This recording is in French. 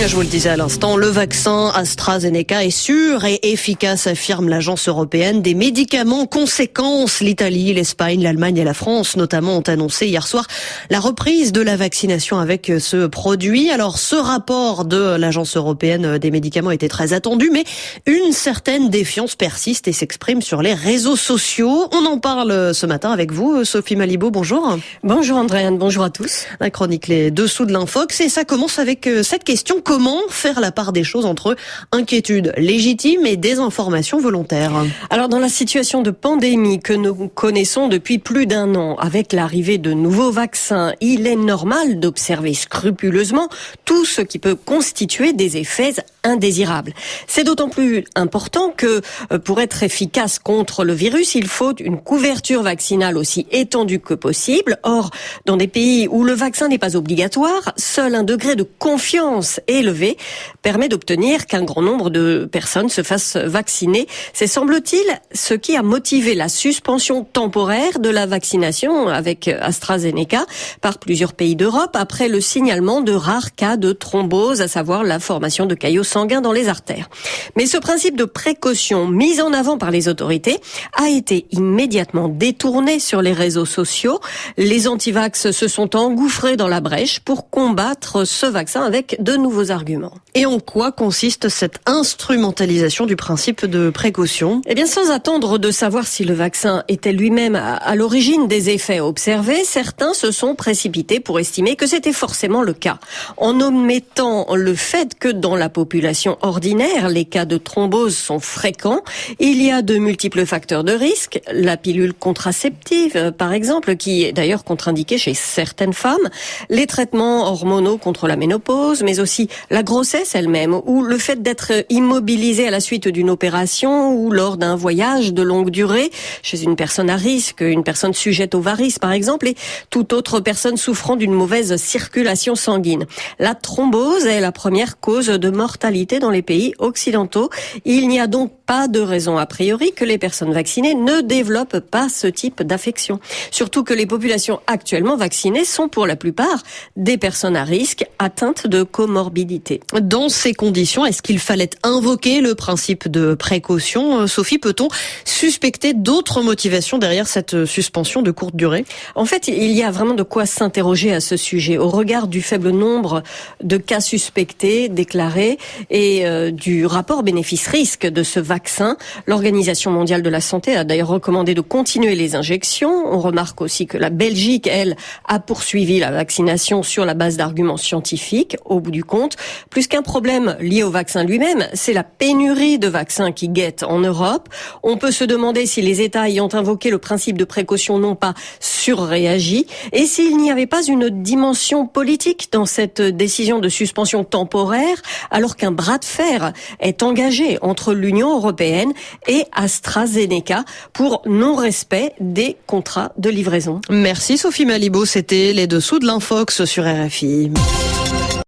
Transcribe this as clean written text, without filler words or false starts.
Je vous le disais à l'instant, le vaccin AstraZeneca est sûr et efficace, affirme l'agence européenne des médicaments. Conséquence, l'Italie, l'Espagne, l'Allemagne et la France notamment ont annoncé hier soir la reprise de la vaccination avec ce produit. Alors ce rapport de l'agence européenne des médicaments était très attendu, mais une certaine défiance persiste et s'exprime sur les réseaux sociaux. On en parle ce matin avec vous, Sophie Malibaud, bonjour. Bonjour Andréane, bonjour à tous. La chronique Les Dessous de l'Infox et ça commence avec cette question. Comment faire la part des choses entre inquiétude légitime et désinformation volontaire? Alors dans la situation de pandémie que nous connaissons depuis plus d'un an, avec l'arrivée de nouveaux vaccins, il est normal d'observer scrupuleusement tout ce qui peut constituer des effets indésirables. C'est d'autant plus important que pour être efficace contre le virus, il faut une couverture vaccinale aussi étendue que possible. Or, dans des pays où le vaccin n'est pas obligatoire, seul un degré de confiance élevé permet d'obtenir qu'un grand nombre de personnes se fassent vacciner. C'est, semble-t-il, ce qui a motivé la suspension temporaire de la vaccination avec AstraZeneca par plusieurs pays d'Europe après le signalement de rares cas de thrombose, à savoir la formation de caillots sanguins dans les artères. Mais ce principe de précaution mis en avant par les autorités a été immédiatement détourné sur les réseaux sociaux. Les antivax se sont engouffrés dans la brèche pour combattre ce vaccin avec de nouveaux arguments. Et en quoi consiste cette instrumentalisation du principe de précaution? Eh bien, sans attendre de savoir si le vaccin était lui-même à l'origine des effets observés, certains se sont précipités pour estimer que c'était forcément le cas. En omettant le fait que dans la population ordinaire, les cas de thrombose sont fréquents, il y a de multiples facteurs de risque. La pilule contraceptive, par exemple, qui est d'ailleurs contre-indiquée chez certaines femmes, les traitements hormonaux contre la ménopause, mais aussi la grossesse elle-même, ou le fait d'être immobilisé à la suite d'une opération ou lors d'un voyage de longue durée chez une personne à risque, une personne sujette aux varices par exemple, et toute autre personne souffrant d'une mauvaise circulation sanguine. La thrombose est la première cause de mortalité dans les pays occidentaux. Il n'y a donc pas de raison a priori que les personnes vaccinées ne développent pas ce type d'affection. Surtout que les populations actuellement vaccinées sont pour la plupart des personnes à risque atteintes de comorbidité. Dans ces conditions, est-ce qu'il fallait invoquer le principe de précaution? Sophie, peut-on suspecter d'autres motivations derrière cette suspension de courte durée? En fait, il y a vraiment de quoi s'interroger à ce sujet. Au regard du faible nombre de cas suspectés, déclarés, et du rapport bénéfice-risque de ce vaccin, l'Organisation mondiale de la santé a d'ailleurs recommandé de continuer les injections. On remarque aussi que la Belgique, elle, a poursuivi la vaccination sur la base d'arguments scientifiques. Au bout du compte, plus qu'un problème lié au vaccin lui-même, c'est la pénurie de vaccins qui guette en Europe. On peut se demander si les États ayant invoqué le principe de précaution n'ont pas surréagi et s'il n'y avait pas une dimension politique dans cette décision de suspension temporaire, alors qu'un bras de fer est engagé entre l'Union européenne et AstraZeneca pour non-respect des contrats de livraison. Merci Sophie Malibaud, c'était Les Dessous de l'Infox sur RFI.